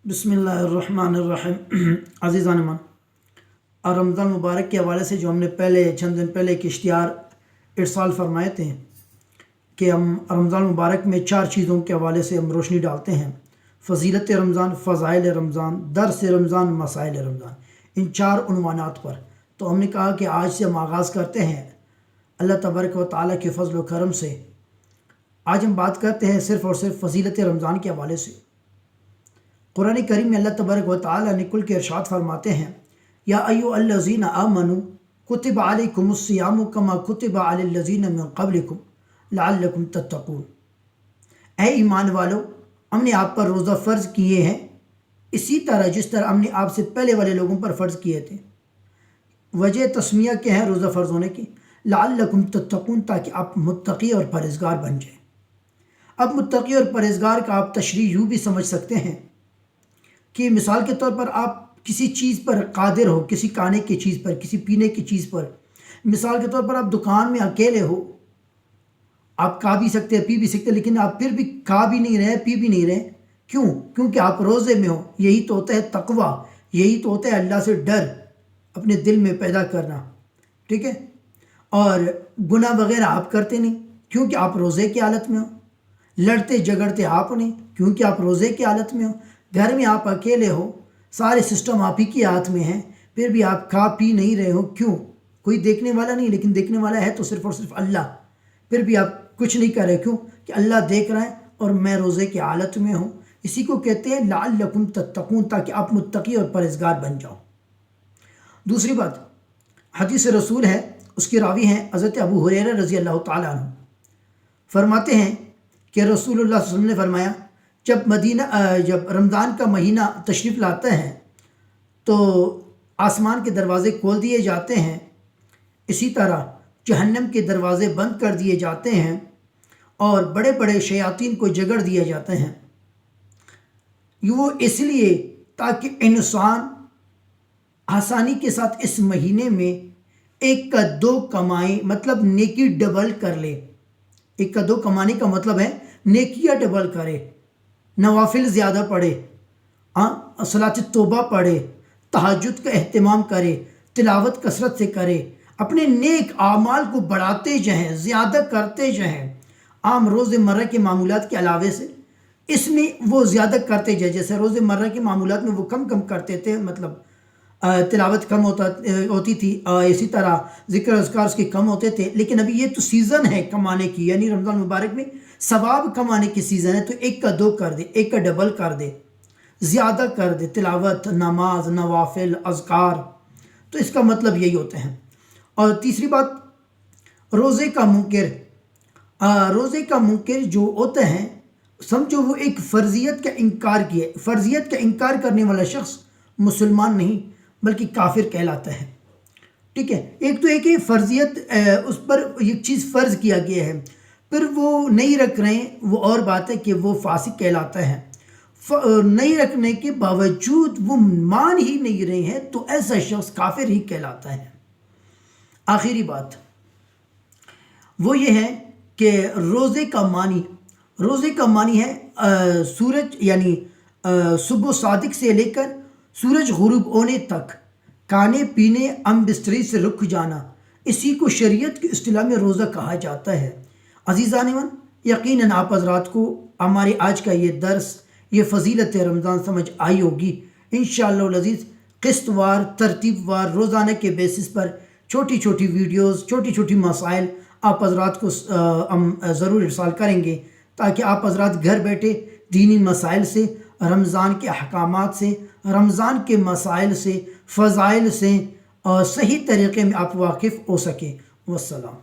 बिस्मिल्लाहिर्रहमानिर्रहीम। अज़ीज़ान ईमान, और रमज़ान मुबारक के हवाले से जो हमने चंद दिन पहले एक इश्तिहार इरसाल फरमाए थे कि हम रमज़ान मुबारक में 4 चीज़ों के हवाले से हम रोशनी डालते हैं: फ़ज़ीलत रमज़ान, फ़ज़ाइल रमज़ान, दर्स रमज़ान, मसाइल रमज़ान। इन 4 उन्वानात पर तो हमने कहा कि आज से हम आगाज़ करते हैं अल्लाह तबारक व तआला के फ़ज़ल व करम से। आज हम बात करते हैं सिर्फ़ और सिर्फ फ़ज़ीलत रमज़ान के हवाले से। कुरान करीम में अल्लाह तबारक व तआला ने कुल के इरशाद फरमाते हैं, या अय्युहल्लज़ीना आमनू कुतिबा अलैकुमुस्सियामु कमा कुतिबा अलल्लज़ीना मिन क़ब्लिकुम लअल्लकुम तत्तक़ून। ऐ ईमान वालो, हमने आप पर रोज़ा फ़र्ज़ किए हैं इसी तरह जिस तरह हमने आपसे पहले वाले लोगों पर फ़र्ज़ किए थे। वजह तस्मिया क्या है रोज़ा फ़र्ज़ होने की? लअल्लकुम तत्तक़ून, ताकि आप मुत्तक़ी और परहेज़गार बन जाएँ। अब मुत्तक़ी और परहेज़गार का आप तशरीह यूँ भी समझ सकते हैं कि मिसाल के तौर पर आप किसी चीज़ पर कादिर हो, किसी खाने की चीज़ पर, किसी पीने की चीज़ पर। मिसाल के तौर पर आप दुकान में अकेले हो, आप खा भी सकते हैं, पी भी सकते हैं, लेकिन आप फिर भी खा भी नहीं रहे, पी भी नहीं रहे। क्यों? क्योंकि आप रोज़े में हो। यही तो होता है तकवा, यही तो होता है अल्लाह से डर अपने दिल में पैदा करना, ठीक है। और गुनाह वगैरह आप करते नहीं क्योंकि आप रोज़े की हालत में हो। लड़ते झगड़ते आप नहीं क्योंकि आप रोज़े की हालत में हो। घर में आप अकेले हो, सारे सिस्टम आप ही के हाथ में हैं, फिर भी आप खा पी नहीं रहे हो। क्यों? कोई देखने वाला नहीं, लेकिन देखने वाला है तो सिर्फ़ और सिर्फ अल्लाह। फिर भी आप कुछ नहीं कर रहे। क्यों? कि अल्लाह देख रहा है और मैं रोज़े की हालत में हूँ। इसी को कहते हैं लअल्लकुम तत्तक़ून, ताकि आप मुत्तक़ी और परहेज़गार बन जाओ। दूसरी बात, हदीस रसूल है, उसके रावी हैं हज़रत अबू हुरैरा रज़ी अल्लाह तआला अन्हु। फरमाते हैं कि रसूलुल्लाह सल्लल्लाहु अलैहि वसल्लम ने फरमाया, जब रमज़ान का महीना तशरीफ़ लाता है तो आसमान के दरवाज़े खोल दिए जाते हैं, इसी तरह जहन्नम के दरवाज़े बंद कर दिए जाते हैं और बड़े बड़े शयातीन को जगड़ दिया जाते हैं। वो इसलिए ताकि इंसान आसानी के साथ इस महीने में एक का दो कमाए, मतलब नेकी डबल कर ले। एक का दो कमाने का मतलब है नेकियां डबल करे, नवाफिल ज़्यादा पढ़े, सलात तौबा पढ़े, तहज्जुद का एहतमाम करे, तिलावत कसरत से करे, अपने नेक आमाल को बढ़ाते जाएं, ज़्यादा करते जाएं। आम रोज़मर्रा के मामूलात के अलावे से इसमें वो ज़्यादा करते जाए। जैसे रोज़मर्रा के मामूलात में वो कम करते थे, मतलब तिलावत कम होती थी, इसी तरह ज़िक्र अज़कार उसके कम होते थे। लेकिन अभी ये तो सीज़न है कमाने की, यानी रमज़ान मुबारक में सवाब कमाने की सीज़न है, तो एक का दो कर दे, एक का डबल कर दे, ज़्यादा कर दे, तिलावत, नमाज, नवाफिल, अज़कार। तो इसका मतलब यही होते हैं। और तीसरी बात, रोज़े का मुनकिर जो होते हैं, समझो वो एक फ़र्जियत का इनकार किए। फ़र्जियत का इनकार करने वाला शख्स मुसलमान नहीं बल्कि काफिर कहलाता है, ठीक है। एक तो एक ही फ़र्जियत, उस पर एक चीज़ फ़र्ज़ किया गया है, फिर वो नहीं रख रहे हैं, वो और बात है कि वो फासिक कहलाता है। नहीं रखने के बावजूद वो मान ही नहीं रहे हैं, तो ऐसा शख्स काफिर ही कहलाता है। आखिरी बात वो ये है कि रोज़े का मानी है सूरज, यानी सुबह सादिक से लेकर सूरज गुरूब होने तक खाने पीने बिस्तरी से रुक जाना। इसी को शरीयत की इस्तिलाह में रोज़ा कहा जाता है। अज़ीज़ान ईमान, यकीनन आप हज़रात को हमारे आज का ये दर्स, ये फ़ज़ीलत रमज़ान समझ आई होगी। इंशाअल्लाह अज़ीज़ क़िस्तवार, तरतीबवार, रोज़ाना के बेसिस पर छोटी छोटी वीडियोज़, छोटी छोटी मसाइल आप हज़रात को हम ज़रूर इरसाल करेंगे, ताकि आप हज़रात घर बैठे दीनी मसाइल से, रमज़ान के अहकामात से, रमज़ान के मसाइल से, फ़ज़ाइल से सही तरीक़े में आप वाकिफ़ हो सकें। वस्सलाम।